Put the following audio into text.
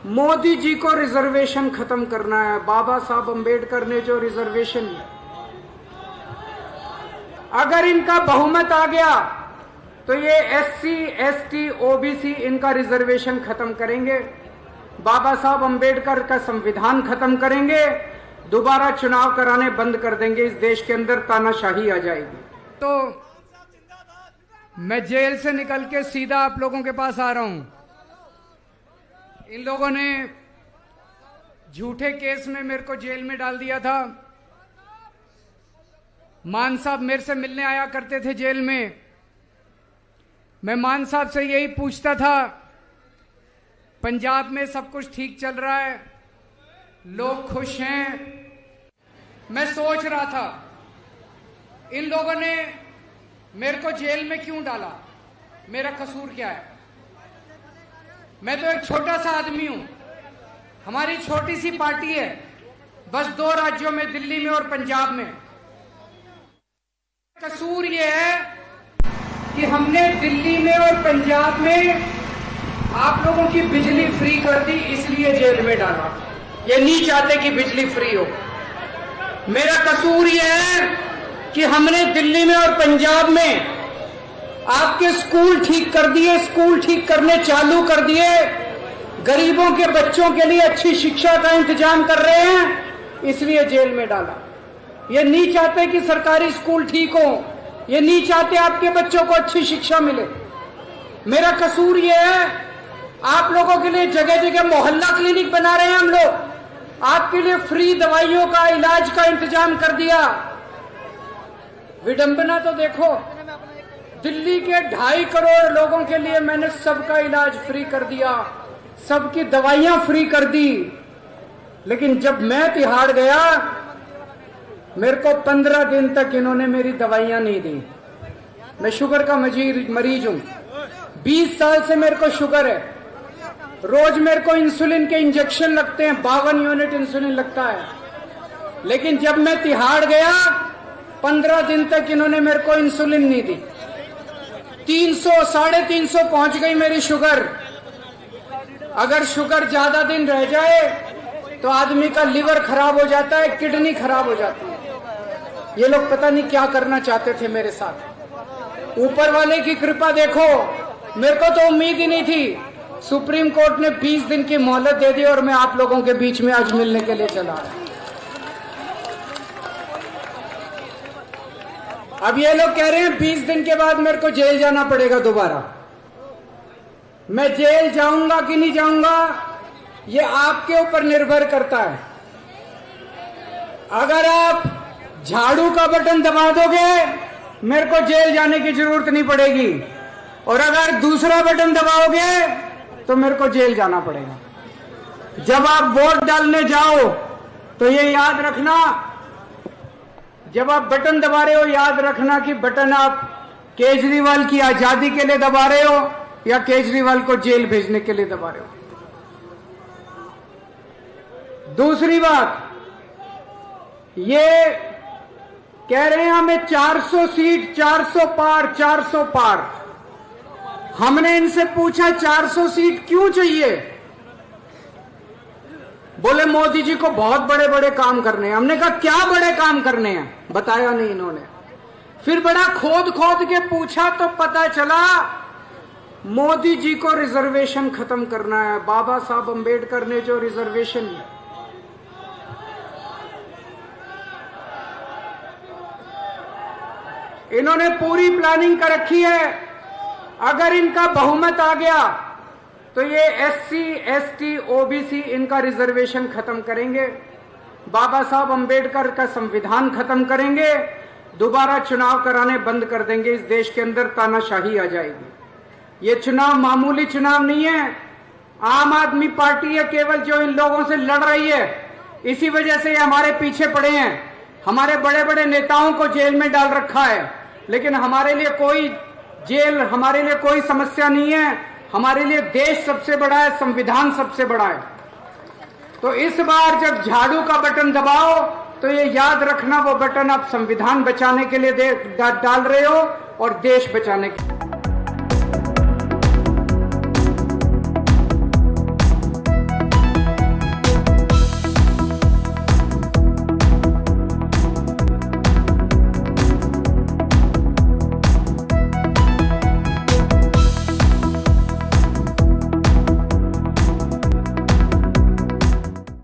मोदी जी को रिजर्वेशन खत्म करना है। बाबा साहब अंबेडकर ने जो रिजर्वेशन, अगर इनका बहुमत आ गया तो ये SC, ST, OBC इनका रिजर्वेशन खत्म करेंगे, बाबा साहब अंबेडकर का संविधान खत्म करेंगे, दोबारा चुनाव कराने बंद कर देंगे, इस देश के अंदर तानाशाही आ जाएगी। तो मैं जेल से निकल के सीधा आप लोगों के पास आ रहा हूं। इन लोगों ने झूठे केस में मेरे को जेल में डाल दिया था। मान साहब मेरे से मिलने आया करते थे जेल में। मैं मान साहब से यही पूछता था, पंजाब में सब कुछ ठीक चल रहा है, लोग खुश हैं। मैं सोच रहा था इन लोगों ने मेरे को जेल में क्यों डाला, मेरा कसूर क्या है? मैं तो एक छोटा सा आदमी हूं, हमारी छोटी सी पार्टी है, बस 2 राज्यों में, दिल्ली में और पंजाब में। कसूर ये है कि हमने दिल्ली में और पंजाब में आप लोगों की बिजली फ्री कर दी, इसलिए जेल में डाला। ये नहीं चाहते कि बिजली फ्री हो। मेरा कसूर ये है कि हमने दिल्ली में और पंजाब में आपके स्कूल ठीक कर दिए, स्कूल ठीक करने चालू कर दिए, गरीबों के बच्चों के लिए अच्छी शिक्षा का इंतजाम कर रहे हैं, इसलिए जेल में डाला। ये नहीं चाहते कि सरकारी स्कूल ठीक हो, ये नहीं चाहते आपके बच्चों को अच्छी शिक्षा मिले। मेरा कसूर ये है, आप लोगों के लिए जगह जगह मोहल्ला क्लिनिक बना रहे हैं हम लोग, आपके लिए फ्री दवाइयों का, इलाज का इंतजाम कर दिया। विडंबना तो देखो, दिल्ली के 2.5 करोड़ लोगों के लिए मैंने सबका इलाज फ्री कर दिया, सबकी दवाइयां फ्री कर दी। लेकिन जब मैं तिहाड़ गया, मेरे को 15 दिन तक इन्होंने मेरी दवाइयां नहीं दी। मैं शुगर का मरीज हूं, 20 साल से मेरे को शुगर है। रोज मेरे को इंसुलिन के इंजेक्शन लगते हैं, 52 यूनिट इंसुलिन लगता है। लेकिन जब मैं तिहाड़ गया, 15 दिन तक इन्होंने मेरे को इंसुलिन नहीं दी। 300, 350 पहुंच गई मेरी शुगर। अगर शुगर ज्यादा दिन रह जाए तो आदमी का लिवर खराब हो जाता है, किडनी खराब हो जाती है। ये लोग पता नहीं क्या करना चाहते थे मेरे साथ। ऊपर वाले की कृपा देखो, मेरे को तो उम्मीद ही नहीं थी। सुप्रीम कोर्ट ने 20 दिन की मोहलत दे दी और मैं आप लोगों के बीच में आज मिलने के लिए चला। अब ये लोग कह रहे हैं 20 दिन के बाद मेरे को जेल जाना पड़ेगा दोबारा। मैं जेल जाऊंगा कि नहीं जाऊंगा, ये आपके ऊपर निर्भर करता है। अगर आप झाड़ू का बटन दबा दोगे, मेरे को जेल जाने की जरूरत नहीं पड़ेगी, और अगर दूसरा बटन दबाओगे तो मेरे को जेल जाना पड़ेगा। जब आप वोट डालने जाओ तो ये याद रखना, जब आप बटन दबा रहे हो, याद रखना कि बटन आप केजरीवाल की आजादी के लिए दबा रहे हो या केजरीवाल को जेल भेजने के लिए दबा रहे हो। दूसरी बात, ये कह रहे हैं हमें 400 सीट, 400 पार, 400 पार। हमने इनसे पूछा 400 सीट क्यों चाहिए? बोले मोदी जी को बहुत बड़े बड़े काम करने हैं। हमने कहा क्या बड़े काम करने हैं, बताया नहीं इन्होंने। फिर बड़ा खोद खोद के पूछा तो पता चला मोदी जी को रिजर्वेशन खत्म करना है। बाबा साहब अंबेडकर ने जो रिजर्वेशन, इन्होंने पूरी प्लानिंग कर रखी है। अगर इनका बहुमत आ गया तो ये SC, ST, OBC इनका रिजर्वेशन खत्म करेंगे, बाबा साहब अंबेडकर का संविधान खत्म करेंगे, दोबारा चुनाव कराने बंद कर देंगे, इस देश के अंदर तानाशाही आ जाएगी। ये चुनाव मामूली चुनाव नहीं है। आम आदमी पार्टी है केवल जो इन लोगों से लड़ रही है, इसी वजह से ये हमारे पीछे पड़े हैं। हमारे बड़े बड़े नेताओं को जेल में डाल रखा है, लेकिन हमारे लिए कोई जेल, हमारे लिए कोई समस्या नहीं है। हमारे लिए देश सबसे बड़ा है, संविधान सबसे बड़ा है। तो इस बार जब झाड़ू का बटन दबाओ तो ये याद रखना, वो बटन आप संविधान बचाने के लिए डाल रहे हो और देश बचाने के लिए।